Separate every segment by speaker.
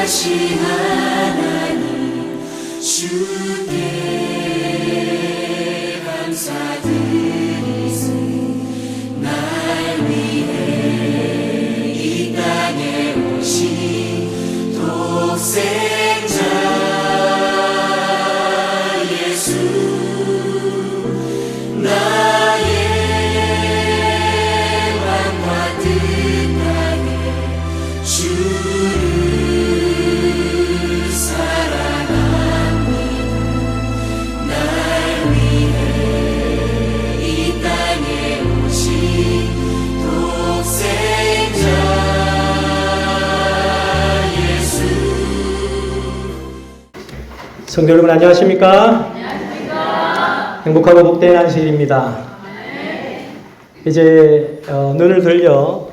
Speaker 1: 전능하신 하나님 주께 감사드리세. 날 위해 이 땅에 오신 독생자 예수, 나의 왕과 뜻하게 주를 사랑합니다. 날 위해 이 땅에 오신 독생자 예수.
Speaker 2: 성도 여러분 안녕하십니까? 행복하고 복된 안식일입니다. 이제 눈을 들려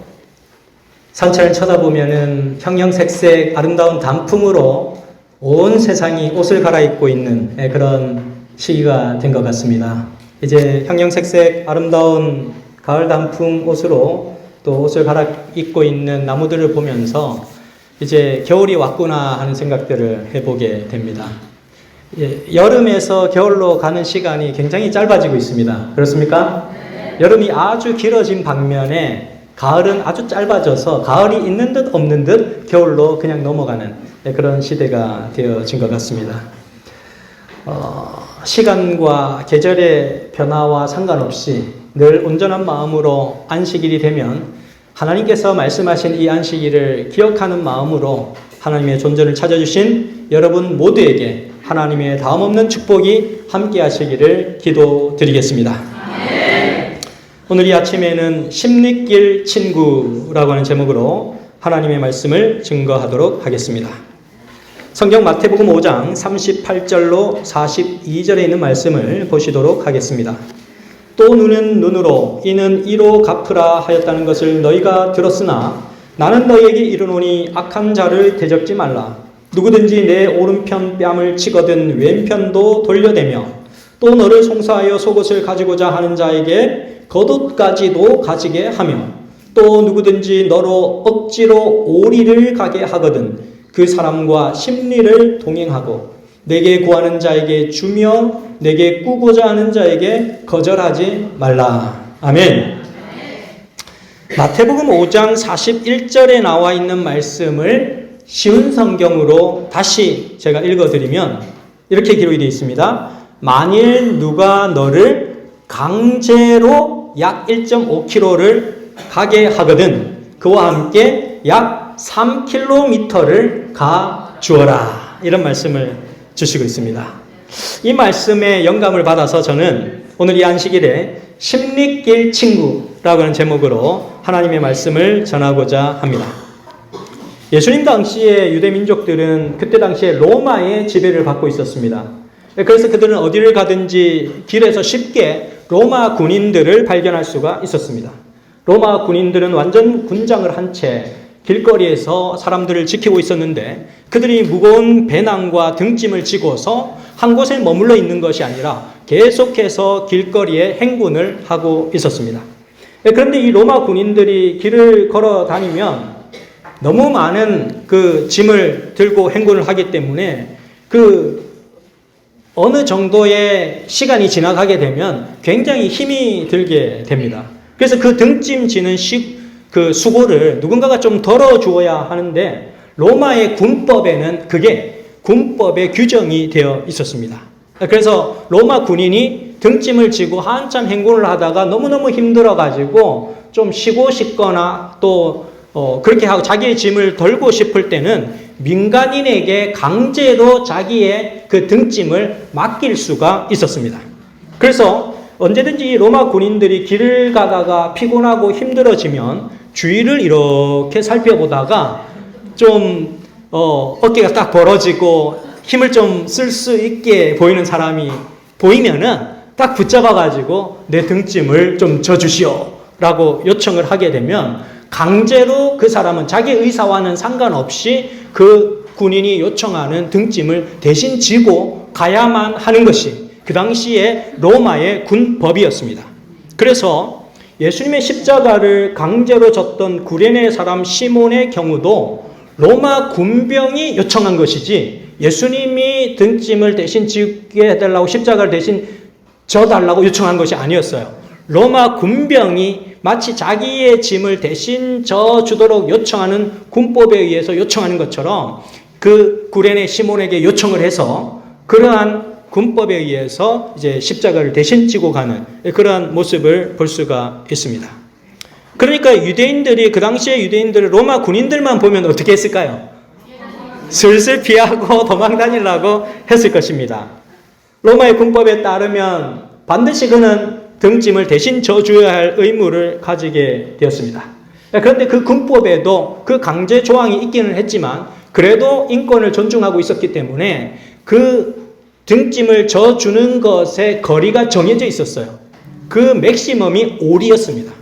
Speaker 2: 산천을 쳐다보면은 형형색색 아름다운 단풍으로 온 세상이 옷을 갈아입고 있는 그런 시기가 된 것 같습니다. 이제 형형색색 아름다운 가을 단풍 옷으로 또 옷을 갈아입고 있는 나무들을 보면서 이제 겨울이 왔구나 하는 생각들을 해보게 됩니다. 여름에서 겨울로 가는 시간이 굉장히 짧아지고 있습니다. 그렇습니까? 여름이 아주 길어진 반면에 가을은 아주 짧아져서 가을이 있는 듯 없는 듯 겨울로 그냥 넘어가는 그런 시대가 되어진 것 같습니다. 시간과 계절의 변화와 상관없이 늘 온전한 마음으로 안식일이 되면 하나님께서 말씀하신 이 안식일을 기억하는 마음으로 하나님의 존재를 찾아주신 여러분 모두에게 하나님의 다음없는 축복이 함께 하시기를 기도드리겠습니다. 오늘 이 아침에는 십리길 친구라고 하는 제목으로 하나님의 말씀을 증거하도록 하겠습니다. 성경 마태복음 5장 38절로 42절에 있는 말씀을 보시도록 하겠습니다. 또 눈은 눈으로 이는 이로 갚으라 하였다는 것을 너희가 들었으나 나는 너희에게 이르노니 악한 자를 대적지 말라. 누구든지 내 오른편 뺨을 치거든 왼편도 돌려대며 또 너를 송사하여 속옷을 가지고자 하는 자에게 겉옷까지도 가지게 하며 또 누구든지 너로 억지로 오리를 가게 하거든 그 사람과 십리를 동행하고 내게 구하는 자에게 주며 내게 꾸고자 하는 자에게 거절하지 말라. 아멘. 마태복음 5장 41절에 나와 있는 말씀을 쉬운 성경으로 다시 제가 읽어드리면 이렇게 기록이 되어 있습니다. 만일 누가 너를 강제로 약 1.5km를 가게 하거든 그와 함께 약 3km를 가 주어라. 이런 말씀을 주시고 있습니다. 이 말씀에 영감을 받아서 저는 오늘 이 안식일에 십리길 친구라고 하는 제목으로 하나님의 말씀을 전하고자 합니다. 예수님 당시에 유대 민족들은 그때 당시에 로마의 지배를 받고 있었습니다. 그래서 그들은 어디를 가든지 길에서 쉽게 로마 군인들을 발견할 수가 있었습니다. 로마 군인들은 완전 군장을 한 채 길거리에서 사람들을 지키고 있었는데 그들이 무거운 배낭과 등짐을 지고서 한 곳에 머물러 있는 것이 아니라 계속해서 길거리에 행군을 하고 있었습니다. 그런데 이 로마 군인들이 길을 걸어 다니면 너무 많은 그 짐을 들고 행군을 하기 때문에 어느 정도의 시간이 지나가게 되면 굉장히 힘이 들게 됩니다. 그래서 그 등짐 지는 그 수고를 누군가가 좀 덜어 주어야 하는데 로마의 군법에는 그게 군법의 규정이 되어 있었습니다. 그래서 로마 군인이 등짐을 지고 한참 행군을 하다가 너무너무 힘들어가지고 좀 쉬고 싶거나 또 그렇게 하고 자기의 짐을 덜고 싶을 때는 민간인에게 강제로 자기의 그 등짐을 맡길 수가 있었습니다. 그래서 언제든지 로마 군인들이 길을 가다가 피곤하고 힘들어지면 주위를 이렇게 살펴보다가 좀 어깨가 딱 벌어지고 힘을 좀 쓸 수 있게 보이는 사람이 보이면은 딱 붙잡아가지고 내 등짐을 좀 져주시오 라고 요청을 하게 되면 강제로 그 사람은 자기 의사와는 상관없이 그 군인이 요청하는 등짐을 대신 지고 가야만 하는 것이 그 당시에 로마의 군법이었습니다. 그래서 예수님의 십자가를 강제로 졌던 구레네 사람 시몬의 경우도 로마 군병이 요청한 것이지 예수님이 등짐을 대신 지게 해달라고 십자가를 대신 져달라고 요청한 것이 아니었어요. 로마 군병이 마치 자기의 짐을 대신 져주도록 요청하는 군법에 의해서 요청하는 것처럼 그 구레네 시몬에게 요청을 해서 그러한 군법에 의해서 이제 십자가를 대신 지고 가는 그러한 모습을 볼 수가 있습니다. 그러니까 유대인들이 그 당시에 유대인들을 로마 군인들만 보면 어떻게 했을까요? 슬슬 피하고 도망 다니려고 했을 것입니다. 로마의 군법에 따르면 반드시 그는 등짐을 대신 져줘야 할 의무를 가지게 되었습니다. 그런데 그 군법에도 그 강제 조항이 있기는 했지만 그래도 인권을 존중하고 있었기 때문에 그 등짐을 져주는 것의 거리가 정해져 있었어요. 그 맥시멈이 오리였습니다.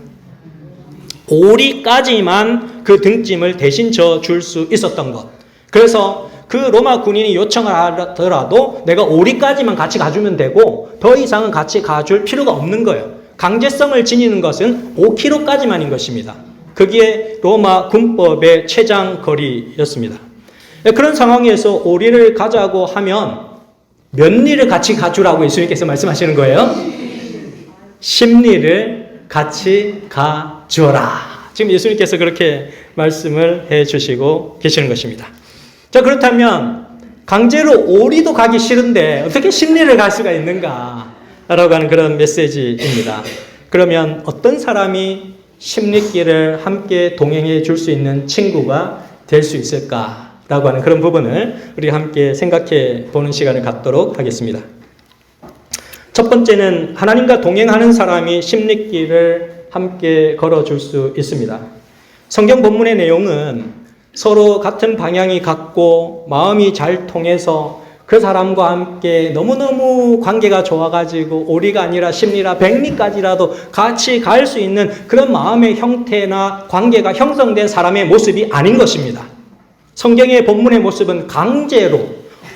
Speaker 2: 오리까지만 그 등짐을 대신 져줄 수 있었던 것. 그래서 그 로마 군인이 요청을 하더라도 내가 오리까지만 같이 가주면 되고 더 이상은 같이 가줄 필요가 없는 거예요. 강제성을 지니는 것은 5km까지만인 것입니다. 그게 로마 군법의 최장 거리였습니다. 그런 상황에서 오리를 가자고 하면 몇 리를 같이 가주라고 예수님께서 말씀하시는 거예요? 10리를 같이 가주어라. 지금 예수님께서 그렇게 말씀을 해 주시고 계시는 것입니다. 자, 그렇다면 강제로 오리도 가기 싫은데 어떻게 10리를 갈 수가 있는가? 라고 하는 그런 메시지입니다. 그러면 어떤 사람이 10리길을 함께 동행해 줄 수 있는 친구가 될 수 있을까? 라고 하는 그런 부분을 우리 함께 생각해 보는 시간을 갖도록 하겠습니다. 첫 번째는 하나님과 동행하는 사람이 10리길을 함께 걸어줄 수 있습니다. 성경 본문의 내용은 서로 같은 방향이 같고 마음이 잘 통해서 그 사람과 함께 너무너무 관계가 좋아가지고 오리가 아니라 10리나 100리까지라도 같이 갈 수 있는 그런 마음의 형태나 관계가 형성된 사람의 모습이 아닌 것입니다. 성경의 본문의 모습은 강제로,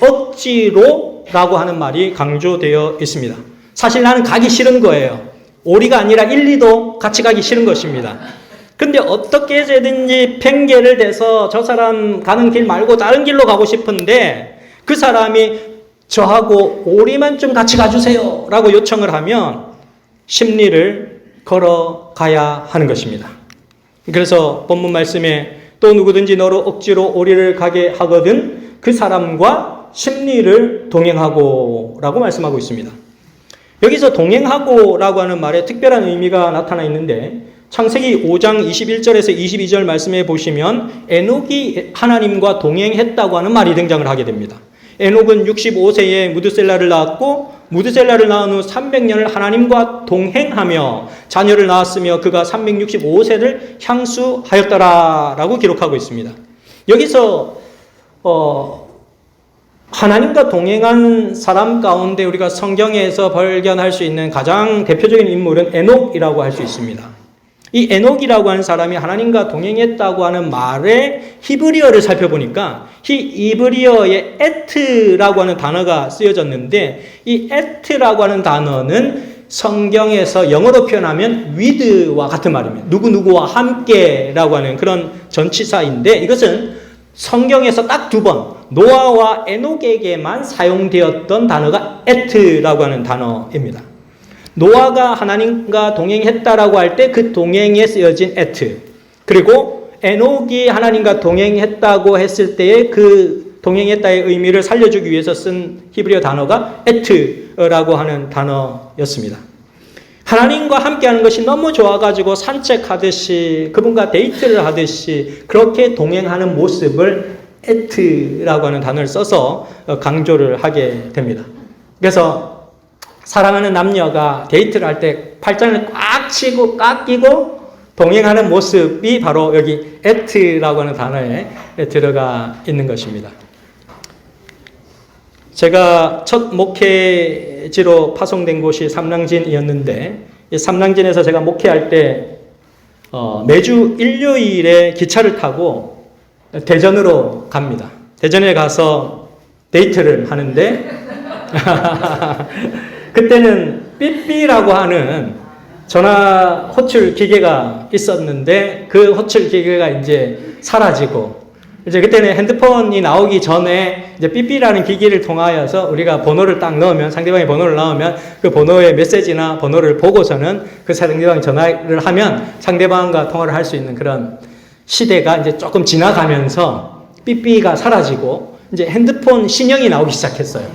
Speaker 2: 억지로 라고 하는 말이 강조되어 있습니다. 사실 나는 가기 싫은 거예요. 오리가 아니라 1, 2도 같이 가기 싫은 것입니다. 근데 어떻게 해서든지 핑계를 대서 저 사람 가는 길 말고 다른 길로 가고 싶은데 그 사람이 저하고 오리만 좀 같이 가주세요 라고 요청을 하면 10리를 걸어가야 하는 것입니다. 그래서 본문 말씀에 또 누구든지 너로 억지로 오리를 가게 하거든 그 사람과 10리를 동행하고 라고 말씀하고 있습니다. 여기서 동행하고 라고 하는 말에 특별한 의미가 나타나 있는데 창세기 5장 21절에서 22절 말씀해 보시면 에녹이 하나님과 동행했다고 하는 말이 등장을 하게 됩니다. 에녹은 65세에 무드셀라를 낳았고 무드셀라를 낳은 후 300년을 하나님과 동행하며 자녀를 낳았으며 그가 365세를 향수하였더라라고 기록하고 있습니다. 여기서 하나님과 동행한 사람 가운데 우리가 성경에서 발견할 수 있는 가장 대표적인 인물은 에녹이라고 할 수 있습니다. 이 에녹이라고 하는 사람이 하나님과 동행했다고 하는 말의 히브리어를 살펴보니까 이 히브리어에 에트라고 하는 단어가 쓰여졌는데 이 에트라고 하는 단어는 성경에서 영어로 표현하면 with와 같은 말입니다. 누구누구와 함께라고 하는 그런 전치사인데 이것은 성경에서 딱 2번 노아와 에녹에게만 사용되었던 단어가 에트라고 하는 단어입니다. 노아가 하나님과 동행했다라고 할 때 그 동행에 쓰여진 에트, 그리고 에녹이 하나님과 동행했다고 했을 때의 그 동행했다의 의미를 살려주기 위해서 쓴 히브리어 단어가 에트라고 하는 단어였습니다. 하나님과 함께하는 것이 너무 좋아가지고 산책하듯이 그분과 데이트를 하듯이 그렇게 동행하는 모습을 에트라고 하는 단어를 써서 강조를 하게 됩니다. 그래서 사랑하는 남녀가 데이트를 할 때 팔짱을 꽉 치고 꽉 끼고 동행하는 모습이 바로 여기 에트라고 하는 단어에 들어가 있는 것입니다. 제가 첫 목회지로 파송된 곳이 삼랑진이었는데 이 삼랑진에서 제가 목회할 때 매주 일요일에 기차를 타고 대전으로 갑니다. 대전에 가서 데이트를 하는데 그때는 삐삐라고 하는 전화 호출 기계가 있었는데 그 호출 기계가 이제 사라지고 이제 그때는 핸드폰이 나오기 전에 이제 삐삐라는 기기를 통하여서 우리가 번호를 딱 넣으면, 상대방이 번호를 넣으면 그 번호의 메시지나 번호를 보고서는 그 상대방이 전화를 하면 상대방과 통화를 할 수 있는 그런 시대가 이제 조금 지나가면서 삐삐가 사라지고 이제 핸드폰 신형이 나오기 시작했어요.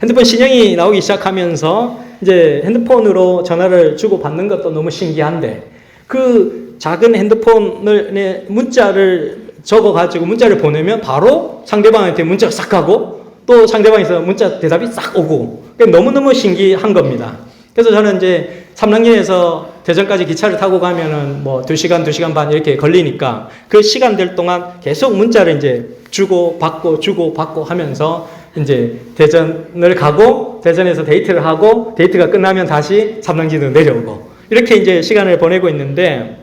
Speaker 2: 핸드폰 신형이 나오기 시작하면서 이제 핸드폰으로 전화를 주고 받는 것도 너무 신기한데 그 작은 핸드폰을 문자를 적어가지고 문자를 보내면 바로 상대방한테 문자가 싹 가고 또 상대방에서 문자 대답이 싹 오고 너무너무 신기한 겁니다. 그래서 저는 이제 삼랑역에서 대전까지 기차를 타고 가면은 뭐 2시간, 2시간 반 이렇게 걸리니까 그 시간들 동안 계속 문자를 이제 주고 받고 하면서 이제 대전을 가고 대전에서 데이트를 하고 데이트가 끝나면 다시 삼랑진으로 내려오고 이렇게 이제 시간을 보내고 있는데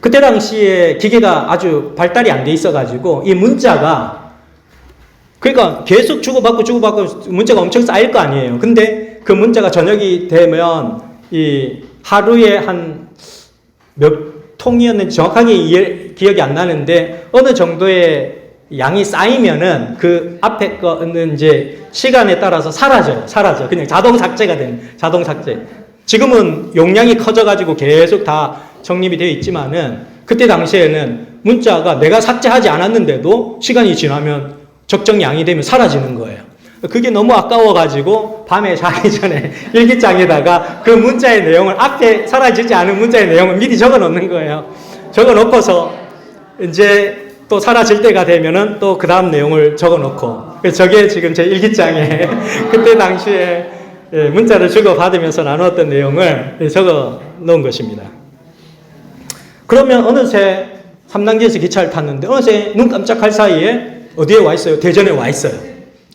Speaker 2: 그때 당시에 기계가 아주 발달이 안 돼 있어가지고 이 문자가 그러니까 계속 주고받고 문자가 엄청 쌓일 거 아니에요. 근데 그 문자가 저녁이 되면 이 하루에 한 몇 통이었는지 정확하게 기억이 안 나는데 어느 정도의 양이 쌓이면은 그 앞에 거는 이제 시간에 따라서 사라져요. 그냥 자동 삭제가 되는 자동 삭제. 지금은 용량이 커져가지고 계속 다 정립이 되어 있지만은 그때 당시에는 문자가 내가 삭제하지 않았는데도 시간이 지나면 적정량이 되면 사라지는 거예요. 그게 너무 아까워가지고 밤에 자기 전에 일기장에다가 그 문자의 내용을 앞에 사라지지 않은 문자의 내용을 미리 적어 놓는 거예요. 적어 놓고서 이제 또 사라질 때가 되면은 또 그 다음 내용을 적어 놓고 저게 지금 제 일기장에 그때 당시에 문자를 주고받으면서 나누었던 내용을 적어 놓은 것입니다. 그러면 어느새 삼당지에서 기차를 탔는데 어느새 눈 깜짝할 사이에 어디에 와 있어요? 대전에 와 있어요.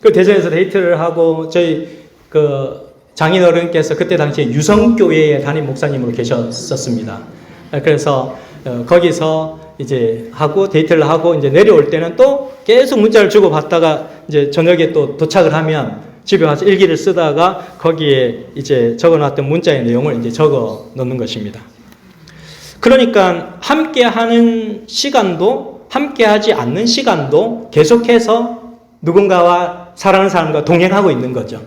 Speaker 2: 그 대전에서 데이트를 하고 저희 그 장인어른께서 그때 당시에 유성교회의 담임 목사님으로 계셨었습니다. 그래서 거기서 이제 하고 데이트를 하고 이제 내려올 때는 또 계속 문자를 주고받다가 이제 저녁에 또 도착을 하면 집에 와서 일기를 쓰다가 거기에 이제 적어놨던 문자의 내용을 이제 적어 놓는 것입니다. 그러니까 함께하는 시간도 함께하지 않는 시간도 계속해서 누군가와 사랑하는 사람과 동행하고 있는 거죠.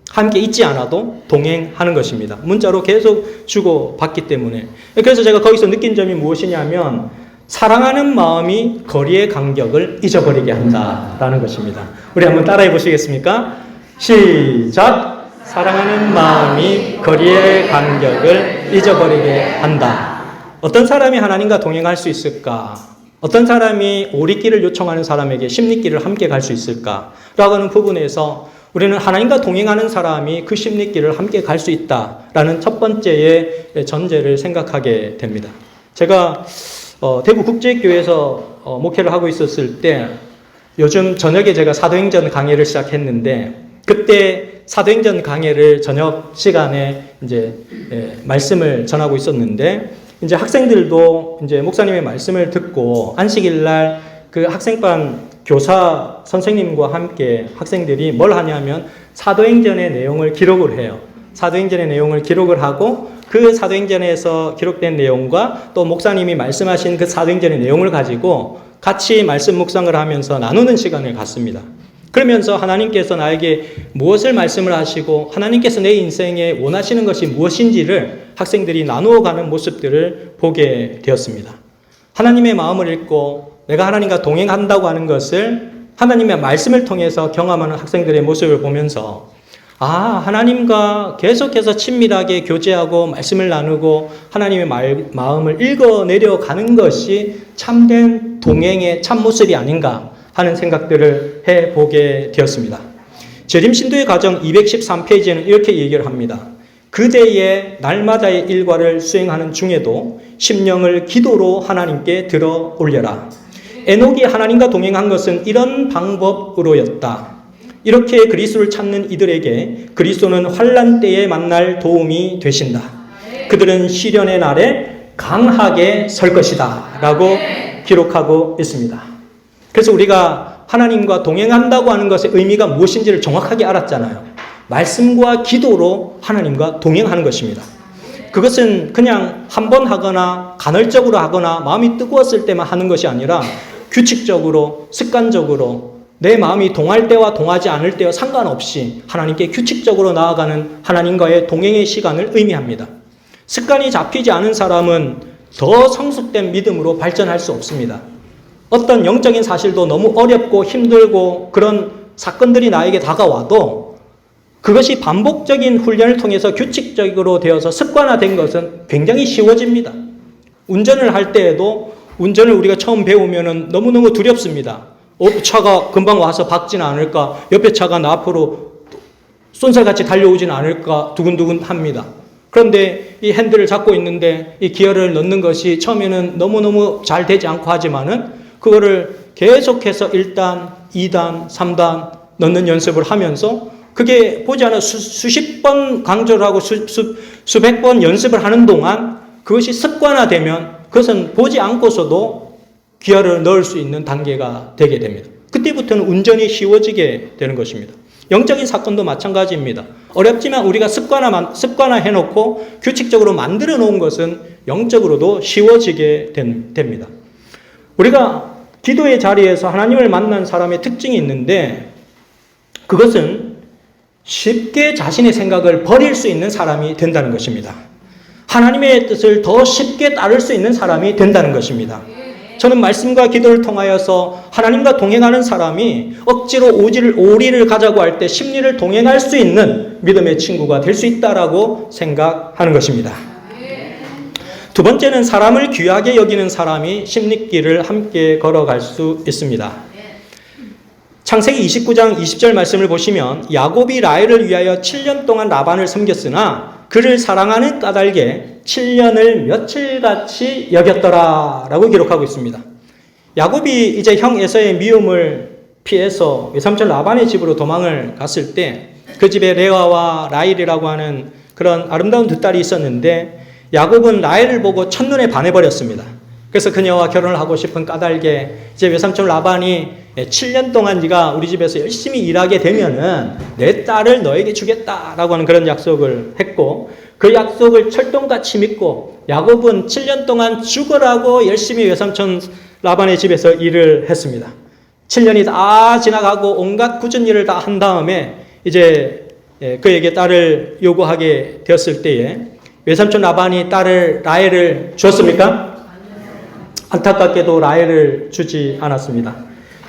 Speaker 2: 함께 있지 않아도 동행하는 것입니다. 문자로 계속 주고받기 때문에. 그래서 제가 거기서 느낀 점이 무엇이냐면 사랑하는 마음이 거리의 간격을 잊어버리게 한다라는 것입니다. 우리 한번 따라해 보시겠습니까? 시작! 사랑하는 마음이 거리의 간격을 잊어버리게 한다. 어떤 사람이 하나님과 동행할 수 있을까? 어떤 사람이 오리길을 요청하는 사람에게 십리길을 함께 갈 수 있을까? 라고 하는 부분에서 우리는 하나님과 동행하는 사람이 그 십리길을 함께 갈 수 있다라는 첫 번째의 전제를 생각하게 됩니다. 제가 대구국제교회에서 목회를 하고 있었을 때 요즘 저녁에 제가 사도행전 강의를 시작했는데 그때 사도행전 강의를 저녁 시간에 이제 말씀을 전하고 있었는데 이제 학생들도 이제 목사님의 말씀을 듣고 안식일 날 그 학생반 교사 선생님과 함께 학생들이 뭘 하냐면 사도행전의 내용을 기록을 해요. 사도행전의 내용을 기록을 하고 그 사도행전에서 기록된 내용과 또 목사님이 말씀하신 그 사도행전의 내용을 가지고 같이 말씀 묵상을 하면서 나누는 시간을 갖습니다. 그러면서 하나님께서 나에게 무엇을 말씀을 하시고 하나님께서 내 인생에 원하시는 것이 무엇인지를 학생들이 나누어가는 모습들을 보게 되었습니다. 하나님의 마음을 읽고 내가 하나님과 동행한다고 하는 것을 하나님의 말씀을 통해서 경험하는 학생들의 모습을 보면서 하나님과 계속해서 친밀하게 교제하고 말씀을 나누고 하나님의 마음을 읽어내려 가는 것이 참된 동행의 참모습이 아닌가 하는 생각들을 해보게 되었습니다. 재림신도의 과정 213페이지에는 이렇게 얘기를 합니다. 그대의 날마다의 일과를 수행하는 중에도 심령을 기도로 하나님께 들어 올려라. 에녹이 하나님과 동행한 것은 이런 방법으로였다. 이렇게 그리스도를 찾는 이들에게 그리스도는 환난 때에 만날 도움이 되신다. 그들은 시련의 날에 강하게 설 것이다 라고 기록하고 있습니다. 그래서 우리가 하나님과 동행한다고 하는 것의 의미가 무엇인지를 정확하게 알았잖아요. 말씀과 기도로 하나님과 동행하는 것입니다. 그것은 그냥 한 번 하거나 간헐적으로 하거나 마음이 뜨거웠을 때만 하는 것이 아니라 규칙적으로, 습관적으로 내 마음이 동할 때와 동하지 않을 때와 상관없이 하나님께 규칙적으로 나아가는 하나님과의 동행의 시간을 의미합니다. 습관이 잡히지 않은 사람은 더 성숙된 믿음으로 발전할 수 없습니다. 어떤 영적인 사실도 너무 어렵고 힘들고 그런 사건들이 나에게 다가와도 그것이 반복적인 훈련을 통해서 규칙적으로 되어서 습관화된 것은 굉장히 쉬워집니다. 운전을 할 때에도 운전을 우리가 처음 배우면 너무너무 두렵습니다. 차가 금방 와서 박지는 않을까, 옆에 차가 나 앞으로 쏜살같이 달려오지는 않을까 두근두근 합니다. 그런데 이 핸들을 잡고 있는데 이 기어를 넣는 것이 처음에는 너무너무 잘 되지 않고 하지만은 그거를 계속해서 1단, 2단, 3단 넣는 연습을 하면서 그게 보지 않아 수십 번 강조를 하고 수백 번 연습을 하는 동안 그것이 습관화되면 그것은 보지 않고서도 기어를 넣을 수 있는 단계가 되게 됩니다. 그때부터는 운전이 쉬워지게 되는 것입니다. 영적인 사건도 마찬가지입니다. 어렵지만 우리가 습관화해놓고 규칙적으로 만들어 놓은 것은 영적으로도 쉬워지게 됩니다. 우리가 기도의 자리에서 하나님을 만난 사람의 특징이 있는데 그것은 쉽게 자신의 생각을 버릴 수 있는 사람이 된다는 것입니다. 하나님의 뜻을 더 쉽게 따를 수 있는 사람이 된다는 것입니다. 저는 말씀과 기도를 통하여서 하나님과 동행하는 사람이 억지로 오리를 가자고 할 때 심리를 동행할 수 있는 믿음의 친구가 될 수 있다라고 생각하는 것입니다. 두 번째는 사람을 귀하게 여기는 사람이 심리길을 함께 걸어갈 수 있습니다. 창세기 29장 20절 말씀을 보시면 야곱이 라헬을 위하여 7년 동안 라반을 섬겼으나 그를 사랑하는 까닭에 7년을 며칠같이 여겼더라 라고 기록하고 있습니다. 야곱이 이제 형 에서의 미움을 피해서 외삼촌 라반의 집으로 도망을 갔을 때 그 집에 레아와 라헬이라고 하는 그런 아름다운 두 딸이 있었는데 야곱은 라헬을 보고 첫눈에 반해버렸습니다. 그래서 그녀와 결혼을 하고 싶은 까닭에 이제 외삼촌 라반이 7년 동안 네가 우리 집에서 열심히 일하게 되면은 내 딸을 너에게 주겠다라고 하는 그런 약속을 했고 그 약속을 철동같이 믿고 야곱은 7년 동안 죽으라고 열심히 외삼촌 라반의 집에서 일을 했습니다. 7년이 다 지나가고 온갖 굳은 일을 다 한 다음에 이제 그에게 딸을 요구하게 되었을 때에 외삼촌 라반이 딸을 라헬을 주었습니까? 안타깝게도 라헬을 주지 않았습니다.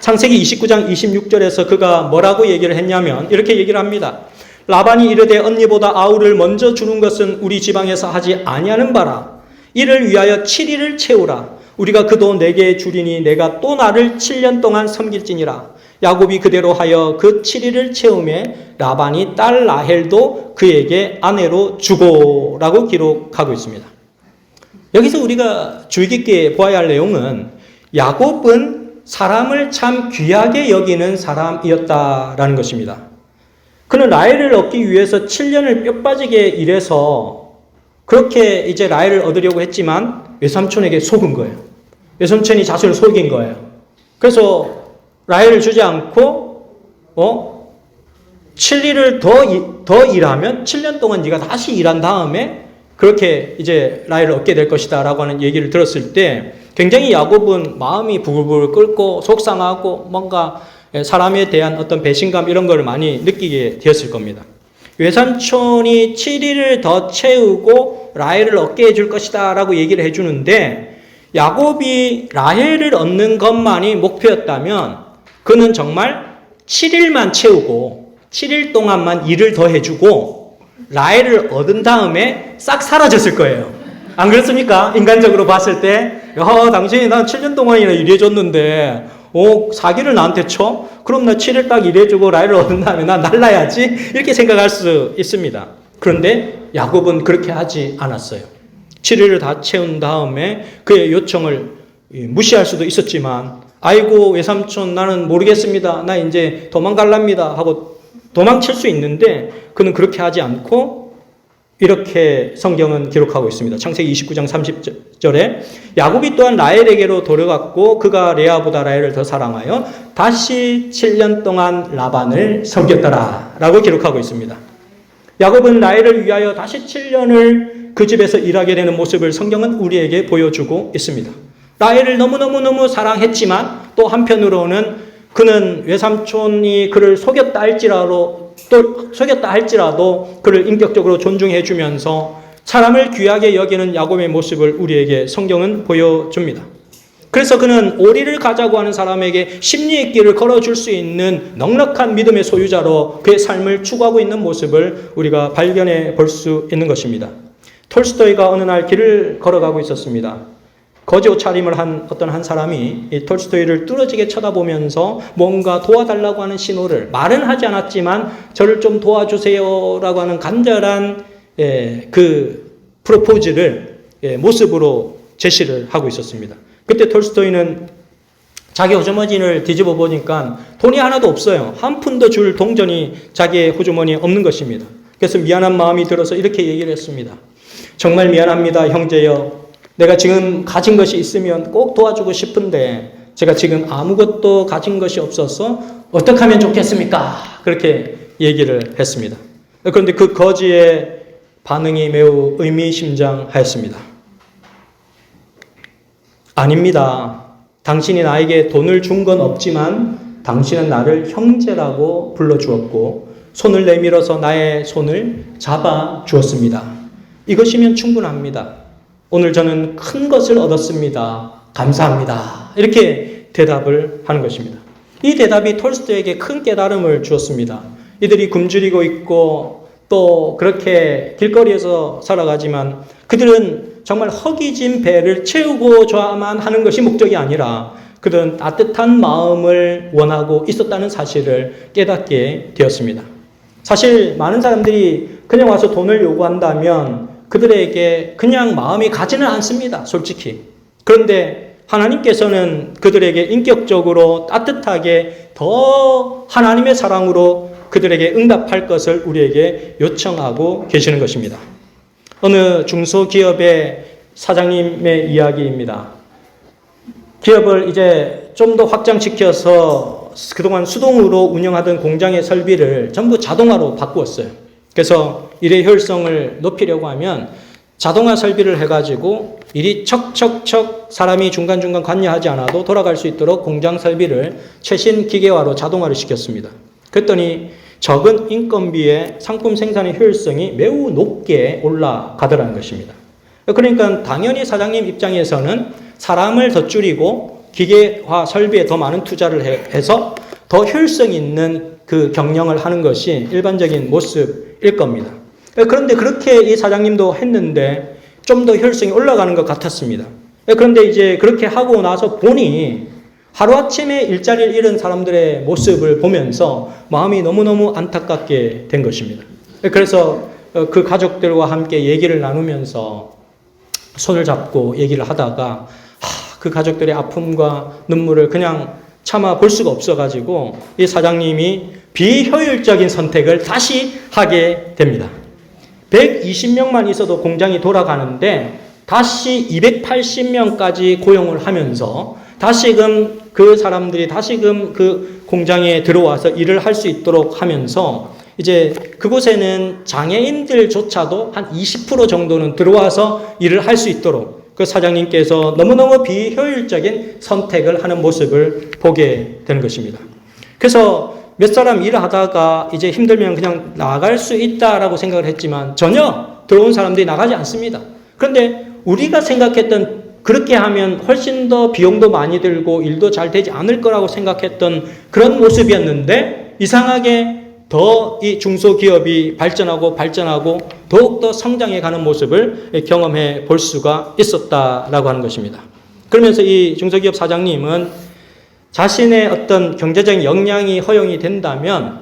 Speaker 2: 창세기 29장 26절에서 그가 뭐라고 얘기를 했냐면 이렇게 얘기를 합니다. 라반이 이르되 언니보다 아우를 먼저 주는 것은 우리 지방에서 하지 아니하는 바라. 이를 위하여 7일을 채우라. 우리가 그 돈 내게 주리니 내가 또 나를 7년 동안 섬길지니라. 야곱이 그대로 하여 그 7일을 채우매 라반이 딸 라헬도 그에게 아내로 주고 라고 기록하고 있습니다. 여기서 우리가 주의 깊게 보아야 할 내용은 야곱은 사람을 참 귀하게 여기는 사람이었다라는 것입니다. 그는 라헬을 얻기 위해서 7년을 뼈 빠지게 일해서 그렇게 이제 라헬을 얻으려고 했지만 외삼촌에게 속은 거예요. 외삼촌이 자신을 속인 거예요. 그래서 라헬을 주지 않고 7일을 더 일하면 7년 동안 네가 다시 일한 다음에 그렇게 이제 라헬을 얻게 될 것이다 라고 하는 얘기를 들었을 때 굉장히 야곱은 마음이 부글부글 끓고 속상하고 뭔가 사람에 대한 어떤 배신감 이런 걸 많이 느끼게 되었을 겁니다. 외삼촌이 7일을 더 채우고 라헬을 얻게 해줄 것이다 라고 얘기를 해주는데 야곱이 라헬을 얻는 것만이 목표였다면 그는 정말 7일만 채우고 7일 동안만 일을 더 해주고 라헬을 얻은 다음에 싹 사라졌을 거예요. 안 그렇습니까? 인간적으로 봤을 때 당신이 난 7년 동안이나 일해줬는데 사기를 나한테 쳐? 그럼 나 7일 딱 일해주고 라헬을 얻은 다음에 난 날라야지? 이렇게 생각할 수 있습니다. 그런데 야곱은 그렇게 하지 않았어요. 7일을 다 채운 다음에 그의 요청을 무시할 수도 있었지만 아이고 외삼촌 나는 모르겠습니다. 나 이제 도망갈랍니다 하고 도망칠 수 있는데 그는 그렇게 하지 않고 이렇게 성경은 기록하고 있습니다. 창세기 29장 30절에 야곱이 또한 라헬에게로 돌아갔고 그가 레아보다 라헬을 더 사랑하여 다시 7년 동안 라반을 섬겼더라 라고 기록하고 있습니다. 야곱은 라헬을 위하여 다시 7년을 그 집에서 일하게 되는 모습을 성경은 우리에게 보여주고 있습니다. 라헬을 너무너무 사랑했지만 또 또 한편으로는 그는 외삼촌이 그를 속였다 할지라도 그를 인격적으로 존중해 주면서 사람을 귀하게 여기는 야곱의 모습을 우리에게 성경은 보여줍니다. 그래서 그는 오리를 가자고 하는 사람에게 심리의 길을 걸어줄 수 있는 넉넉한 믿음의 소유자로 그의 삶을 추구하고 있는 모습을 우리가 발견해 볼 수 있는 것입니다. 톨스토이가 어느 날 길을 걸어가고 있었습니다. 거지 옷차림을 한 어떤 한 사람이 이 톨스토이를 뚫어지게 쳐다보면서 뭔가 도와달라고 하는 신호를, 말은 하지 않았지만 저를 좀 도와주세요라고 하는 간절한 그 프로포즈를 모습으로 제시를 하고 있었습니다. 그때 톨스토이는 자기 호주머니를 뒤집어 보니까 돈이 하나도 없어요. 한 푼도 줄 동전이 자기의 호주머니에 없는 것입니다. 그래서 미안한 마음이 들어서 이렇게 얘기를 했습니다. 정말 미안합니다, 형제여. 내가 지금 가진 것이 있으면 꼭 도와주고 싶은데 제가 지금 아무것도 가진 것이 없어서 어떻게 하면 좋겠습니까? 그렇게 얘기를 했습니다. 그런데 그 거지의 반응이 매우 의미심장하였습니다. 아닙니다. 당신이 나에게 돈을 준 건 없지만 당신은 나를 형제라고 불러주었고 손을 내밀어서 나의 손을 잡아 주었습니다. 이것이면 충분합니다. 오늘 저는 큰 것을 얻었습니다. 감사합니다. 이렇게 대답을 하는 것입니다. 이 대답이 톨스토이에게 큰 깨달음을 주었습니다. 이들이 굶주리고 있고 또 그렇게 길거리에서 살아가지만 그들은 정말 허기진 배를 채우고자만 하는 것이 목적이 아니라 그들은 따뜻한 마음을 원하고 있었다는 사실을 깨닫게 되었습니다. 사실 많은 사람들이 그냥 와서 돈을 요구한다면 그들에게 그냥 마음이 가지는 않습니다. 솔직히. 그런데 하나님께서는 그들에게 인격적으로 따뜻하게 더 하나님의 사랑으로 그들에게 응답할 것을 우리에게 요청하고 계시는 것입니다. 어느 중소기업의 사장님의 이야기입니다. 기업을 이제 좀 더 확장시켜서 그동안 수동으로 운영하던 공장의 설비를 전부 자동화로 바꾸었어요. 그래서 일의 효율성을 높이려고 하면 자동화 설비를 해가지고 일이 척척척 사람이 중간중간 관여하지 않아도 돌아갈 수 있도록 공장 설비를 최신 기계화로 자동화를 시켰습니다. 그랬더니 적은 인건비에 상품 생산의 효율성이 매우 높게 올라가더라는 것입니다. 그러니까 당연히 사장님 입장에서는 사람을 더 줄이고 기계화 설비에 더 많은 투자를 해서 더 효율성 있는 그 경영을 하는 것이 일반적인 모습일 겁니다. 그런데 그렇게 이 사장님도 했는데 좀 더 효율성이 올라가는 것 같았습니다. 그런데 이제 그렇게 하고 나서 보니 하루아침에 일자리를 잃은 사람들의 모습을 보면서 마음이 너무너무 안타깝게 된 것입니다. 그래서 그 가족들과 함께 얘기를 나누면서 손을 잡고 얘기를 하다가 그 가족들의 아픔과 눈물을 그냥 참아 볼 수가 없어가지고 이 사장님이 비효율적인 선택을 다시 하게 됩니다. 120명만 있어도 공장이 돌아가는데 다시 280명까지 고용을 하면서 다시금 그 사람들이 다시금 그 공장에 들어와서 일을 할 수 있도록 하면서 이제 그곳에는 장애인들조차도 한 20% 정도는 들어와서 일을 할 수 있도록 그 사장님께서 너무너무 비효율적인 선택을 하는 모습을 보게 되는 것입니다. 그래서 몇 사람 일을 하다가 이제 힘들면 그냥 나갈 수 있다라고 생각을 했지만 전혀 들어온 사람들이 나가지 않습니다. 그런데 우리가 생각했던 그렇게 하면 훨씬 더 비용도 많이 들고 일도 잘 되지 않을 거라고 생각했던 그런 모습이었는데 이상하게 더 이 중소기업이 발전하고 더욱더 성장해가는 모습을 경험해 볼 수가 있었다라고 하는 것입니다. 그러면서 이 중소기업 사장님은 자신의 어떤 경제적인 역량이 허용이 된다면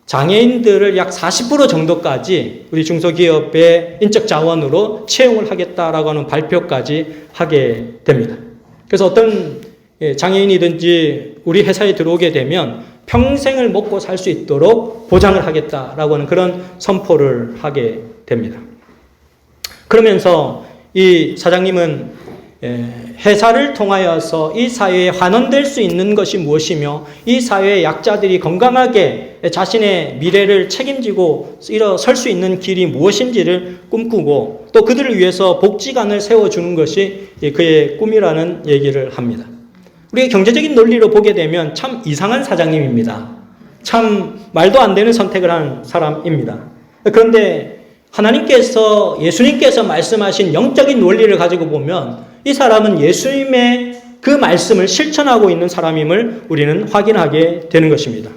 Speaker 2: 장애인들을 약 40% 정도까지 우리 중소기업의 인적 자원으로 채용을 하겠다라고 하는 발표까지 하게 됩니다. 그래서 어떤 장애인이든지 우리 회사에 들어오게 되면 평생을 먹고 살 수 있도록 보장을 하겠다라고 하는 그런 선포를 하게 됩니다. 그러면서 이 사장님은 회사를 통하여서 이 사회에 환원될 수 있는 것이 무엇이며 이 사회의 약자들이 건강하게 자신의 미래를 책임지고 일어설 수 있는 길이 무엇인지를 꿈꾸고 또 그들을 위해서 복지관을 세워주는 것이 그의 꿈이라는 얘기를 합니다. 우리가 경제적인 논리로 보게 되면 참 이상한 사장님입니다. 참 말도 안 되는 선택을 한 사람입니다. 그런데 하나님께서, 예수님께서 말씀하신 영적인 논리를 가지고 보면 이 사람은 예수님의 그 말씀을 실천하고 있는 사람임을 우리는 확인하게 되는 것입니다.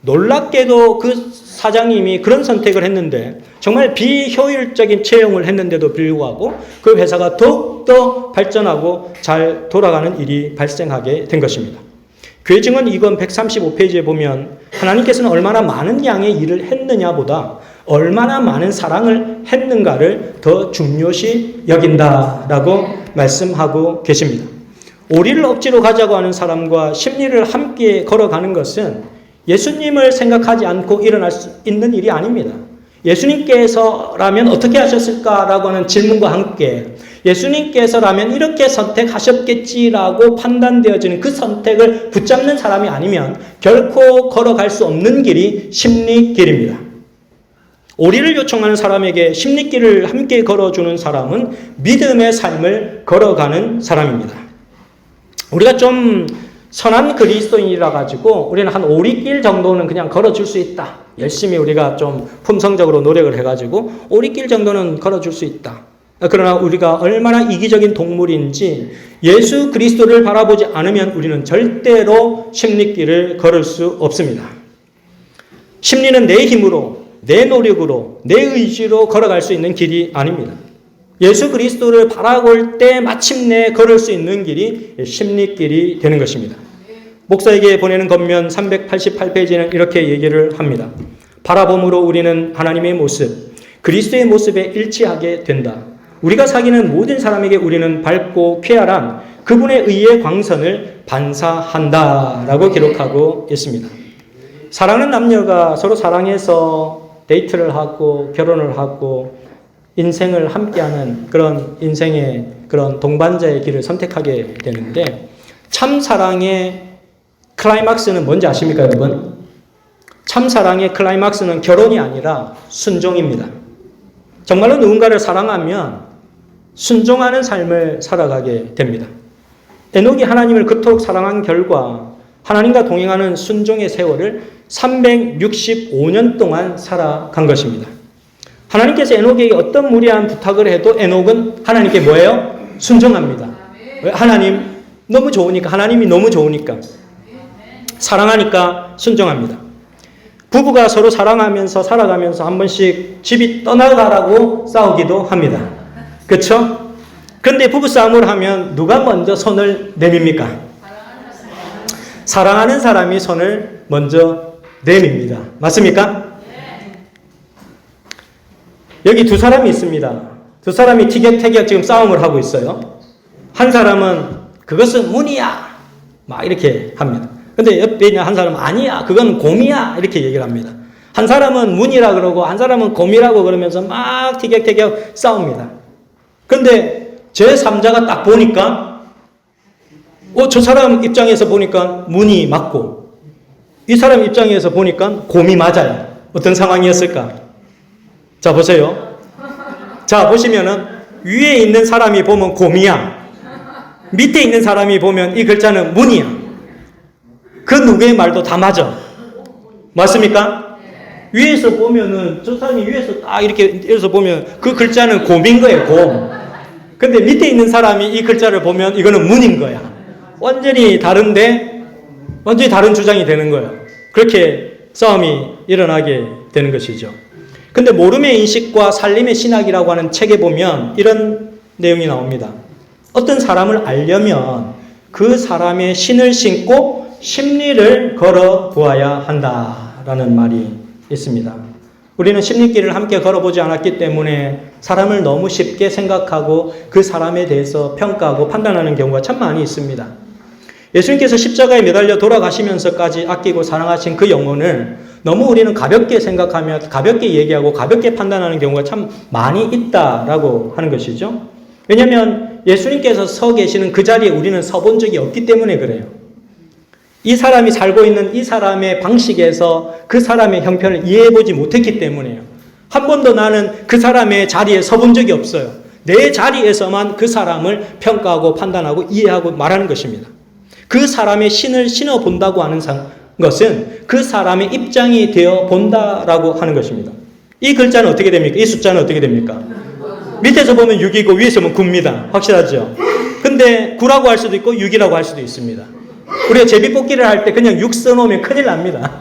Speaker 2: 놀랍게도 그 사장님이 그런 선택을 했는데 정말 비효율적인 채용을 했는데도 불구하고 그 회사가 더욱더 발전하고 잘 돌아가는 일이 발생하게 된 것입니다. 교회 증언 2권 135페이지에 보면 하나님께서는 얼마나 많은 양의 일을 했느냐보다 얼마나 많은 사랑을 했는가를 더 중요시 여긴다라고 말씀하고 계십니다. 오리를 억지로 가자고 하는 사람과 심리를 함께 걸어가는 것은 예수님을 생각하지 않고 일어날 수 있는 일이 아닙니다. 예수님께서라면 어떻게 하셨을까라고 하는 질문과 함께 예수님께서라면 이렇게 선택하셨겠지라고 판단되어지는 그 선택을 붙잡는 사람이 아니면 결코 걸어갈 수 없는 길이 심리길입니다. 오리를 요청하는 사람에게 심리길을 함께 걸어주는 사람은 믿음의 삶을 걸어가는 사람입니다. 우리가 좀 선한 그리스도인이라 가지고 우리는 한 오리길 정도는 그냥 걸어줄 수 있다. 열심히 우리가 좀 품성적으로 노력을 해가지고 오리길 정도는 걸어줄 수 있다. 그러나 우리가 얼마나 이기적인 동물인지 예수 그리스도를 바라보지 않으면 우리는 절대로 심리길을 걸을 수 없습니다. 심리는 내 힘으로, 내 노력으로, 내 의지로 걸어갈 수 있는 길이 아닙니다. 예수 그리스도를 바라볼 때 마침내 걸을 수 있는 길이 심리길이 되는 것입니다. 목사에게 보내는 겉면 388페이지는 이렇게 얘기를 합니다. 바라봄으로 우리는 하나님의 모습, 그리스도의 모습에 일치하게 된다. 우리가 사귀는 모든 사람에게 우리는 밝고 쾌활한 그분의 의의 광선을 반사한다 라고 기록하고 있습니다. 사랑하는 남녀가 서로 사랑해서 데이트를 하고 결혼을 하고 인생을 함께하는 그런 인생의 그런 동반자의 길을 선택하게 되는데 참 사랑의 클라이막스는 뭔지 아십니까, 여러분? 참 사랑의 클라이막스는 결혼이 아니라 순종입니다. 정말로 누군가를 사랑하면 순종하는 삶을 살아가게 됩니다. 에녹이 하나님을 그토록 사랑한 결과 하나님과 동행하는 순종의 세월을 365년 동안 살아간 것입니다. 하나님께서 에녹에게 어떤 무리한 부탁을 해도 에녹은 하나님께 뭐예요? 순종합니다. 왜? 하나님 너무 좋으니까, 하나님이 너무 좋으니까, 사랑하니까 순종합니다. 부부가 서로 사랑하면서 살아가면서 한 번씩 집이 떠나가라고 싸우기도 합니다. 그렇죠? 그런데 부부싸움을 하면 누가 먼저 손을 내밉니까? 사랑하는 사람이 손을 먼저 내밉니다. 맞습니까? 여기 두 사람이 있습니다. 두 사람이 티격태격 지금 싸움을 하고 있어요. 한 사람은 그것은 문이야 막 이렇게 합니다. 근데 옆에 있는 한 사람은 아니야 그건 곰이야 이렇게 얘기를 합니다. 한 사람은 문이라 그러고 한 사람은 곰이라고 그러면서 막 티격태격 싸웁니다. 근데 제3자가 딱 보니까 저 사람 입장에서 보니까 문이 맞고 이 사람 입장에서 보니까 곰이 맞아요. 어떤 상황이었을까? 자, 보세요. 자, 보시면은 위에 있는 사람이 보면 곰이야. 밑에 있는 사람이 보면 이 글자는 문이야. 그 누구의 말도 다 맞아. 맞습니까? 위에서 보면은 저 사람이 위에서 딱 이렇게 보면 그 글자는 곰인 거예요, 곰. 근데 밑에 있는 사람이 이 글자를 보면 이거는 문인 거야. 완전히 다른데 완전히 다른 주장이 되는 거예요. 그렇게 싸움이 일어나게 되는 것이죠. 근데 모름의 인식과 살림의 신학이라고 하는 책에 보면 이런 내용이 나옵니다. 어떤 사람을 알려면 그 사람의 신을 신고 심리를 걸어 보아야 한다라는 말이 있습니다. 우리는 심리길을 함께 걸어보지 않았기 때문에 사람을 너무 쉽게 생각하고 그 사람에 대해서 평가하고 판단하는 경우가 참 많이 있습니다. 예수님께서 십자가에 매달려 돌아가시면서까지 아끼고 사랑하신 그 영혼을 너무 우리는 가볍게 생각하며 가볍게 얘기하고 가볍게 판단하는 경우가 참 많이 있다라고 하는 것이죠. 왜냐하면 예수님께서 서 계시는 그 자리에 우리는 서본 적이 없기 때문에 그래요. 이 사람이 살고 있는 이 사람의 방식에서 그 사람의 형편을 이해해보지 못했기 때문에요. 한 번도 나는 그 사람의 자리에 서본 적이 없어요. 내 자리에서만 그 사람을 평가하고 판단하고 이해하고 말하는 것입니다. 그 사람의 신을 신어 본다고 하는 것은 그 사람의 입장이 되어 본다라고 하는 것입니다. 이 글자는 어떻게 됩니까? 이 숫자는 어떻게 됩니까? 밑에서 보면 6이고 위에서 보면 9입니다. 확실하죠? 근데 9라고 할 수도 있고 6이라고 할 수도 있습니다. 우리가 제비뽑기를 할 때 그냥 6 써놓으면 큰일 납니다.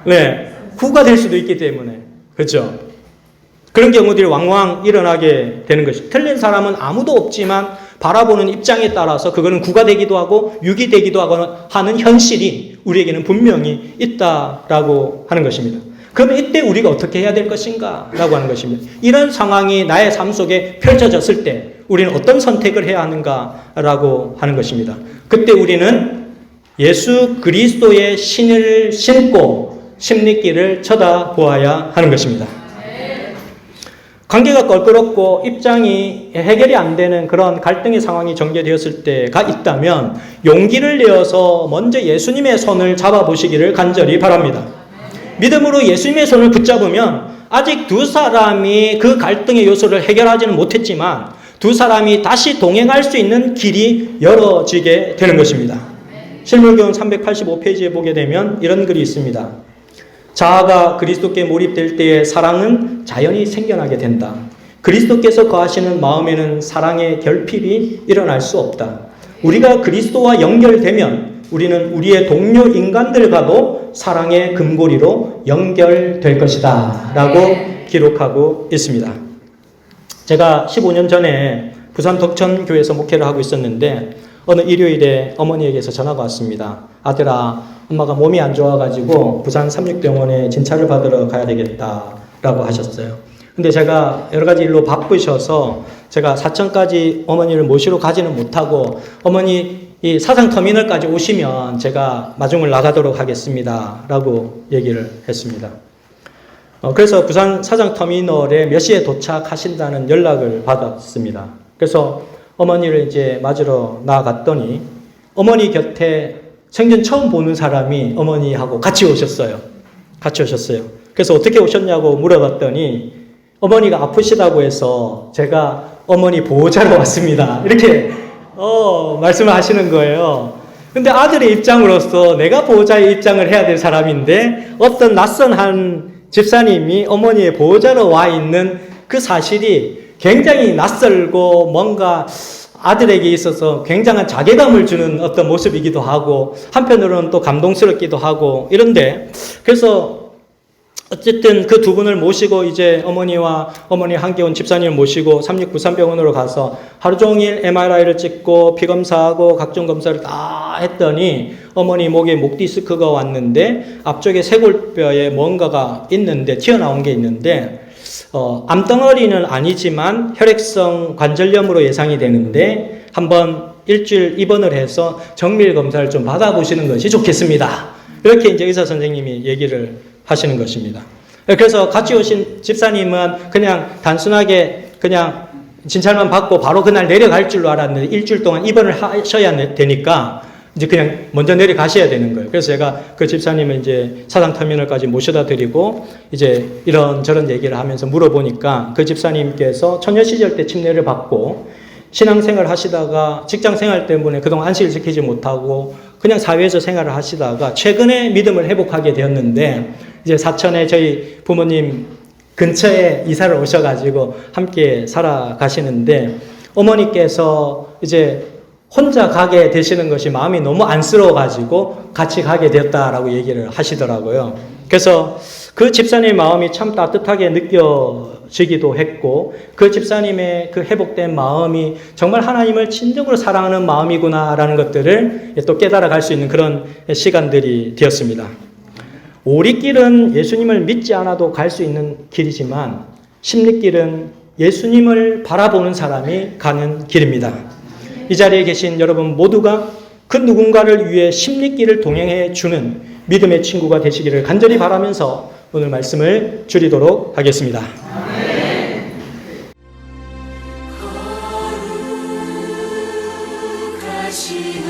Speaker 2: 네, 9가 될 수도 있기 때문에. 그렇죠? 그런 경우들이 왕왕 일어나게 되는 것이죠. 틀린 사람은 아무도 없지만 바라보는 입장에 따라서 그거는 9가 되기도 하고 6이 되기도 하는 현실이 우리에게는 분명히 있다라고 하는 것입니다. 그러면 이때 우리가 어떻게 해야 될 것인가? 라고 하는 것입니다. 이런 상황이 나의 삶 속에 펼쳐졌을 때 우리는 어떤 선택을 해야 하는가? 라고 하는 것입니다. 그때 우리는 예수 그리스도의 신을 신고 십리길을 쳐다보아야 하는 것입니다. 관계가 껄끄럽고 입장이 해결이 안 되는 그런 갈등의 상황이 전개되었을 때가 있다면 용기를 내어서 먼저 예수님의 손을 잡아보시기를 간절히 바랍니다. 믿음으로 예수님의 손을 붙잡으면 아직 두 사람이 그 갈등의 요소를 해결하지는 못했지만 두 사람이 다시 동행할 수 있는 길이 열어지게 되는 것입니다. 실물교훈 385페이지에 보게 되면 이런 글이 있습니다. 자아가 그리스도께 몰입될 때에 사랑은 자연히 생겨나게 된다. 그리스도께서 거하시는 마음에는 사랑의 결핍이 일어날 수 없다. 우리가 그리스도와 연결되면 우리는 우리의 동료 인간들과도 사랑의 금고리로 연결될 것이다 라고 기록하고 있습니다. 제가 15년 전에 부산 덕천교회에서 목회를 하고 있었는데 어느 일요일에 어머니에게서 전화가 왔습니다. 아들아, 엄마가 몸이 안 좋아가지고 부산 삼육병원에 진찰을 받으러 가야 되겠다라고 하셨어요. 근데 제가 여러 가지 일로 바쁘셔서 제가 사천까지 어머니를 모시러 가지는 못하고 어머니 이 사상터미널까지 오시면 제가 마중을 나가도록 하겠습니다 라고 얘기를 했습니다. 그래서 부산 사상터미널에 몇 시에 도착하신다는 연락을 받았습니다. 그래서 어머니를 이제 맞으러 나갔더니 어머니 곁에 생전 처음 보는 사람이 어머니하고 같이 오셨어요. 그래서 어떻게 오셨냐고 물어봤더니 어머니가 아프시다고 해서 제가 어머니 보호자로 왔습니다. 이렇게 말씀을 하시는 거예요. 근데 아들의 입장으로서 내가 보호자의 입장을 해야 될 사람인데 어떤 낯선 한 집사님이 어머니의 보호자로 와 있는 그 사실이 굉장히 낯설고 뭔가 아들에게 있어서 굉장한 자괴감을 주는 어떤 모습이기도 하고 한편으로는 또 감동스럽기도 하고 이런데 그래서 어쨌든 그 두 분을 모시고 이제 어머니와 어머니 함께 온 집사님을 모시고 3693병원으로 가서 하루 종일 MRI를 찍고 피검사하고 각종 검사를 다 했더니 어머니 목에 목 디스크가 왔는데 앞쪽에 쇄골뼈에 뭔가가 있는데 튀어나온 게 있는데 암덩어리는 아니지만 혈액성 관절염으로 예상이 되는데 한번 일주일 입원을 해서 정밀 검사를 좀 받아보시는 것이 좋겠습니다. 이렇게 이제 의사 선생님이 얘기를 하시는 것입니다. 그래서 같이 오신 집사님은 그냥 단순하게 그냥 진찰만 받고 바로 그날 내려갈 줄로 알았는데 일주일 동안 입원을 하셔야 되니까 이제 그냥 먼저 내려가셔야 되는 거예요. 그래서 제가 그 집사님을 이제 사상터미널까지 모셔다 드리고 이제 이런저런 얘기를 하면서 물어보니까 그 집사님께서 처녀 시절 때 침례를 받고 신앙생활을 하시다가 직장생활 때문에 그동안 안식을 지키지 못하고 그냥 사회에서 생활을 하시다가 최근에 믿음을 회복하게 되었는데 이제 사천에 저희 부모님 근처에 이사를 오셔가지고 함께 살아가시는데 어머니께서 이제 혼자 가게 되시는 것이 마음이 너무 안쓰러워가지고 같이 가게 되었다라고 얘기를 하시더라고요. 그래서 그 집사님의 마음이 참 따뜻하게 느껴지기도 했고 그 집사님의 그 회복된 마음이 정말 하나님을 진정으로 사랑하는 마음이구나라는 것들을 또 깨달아갈 수 있는 그런 시간들이 되었습니다. 오리길은 예수님을 믿지 않아도 갈 수 있는 길이지만 십리길은 예수님을 바라보는 사람이 가는 길입니다. 이 자리에 계신 여러분 모두가 그 누군가를 위해 십리길을 동행해 주는 믿음의 친구가 되시기를 간절히 바라면서 오늘 말씀을 줄이도록 하겠습니다.
Speaker 1: 거룩하신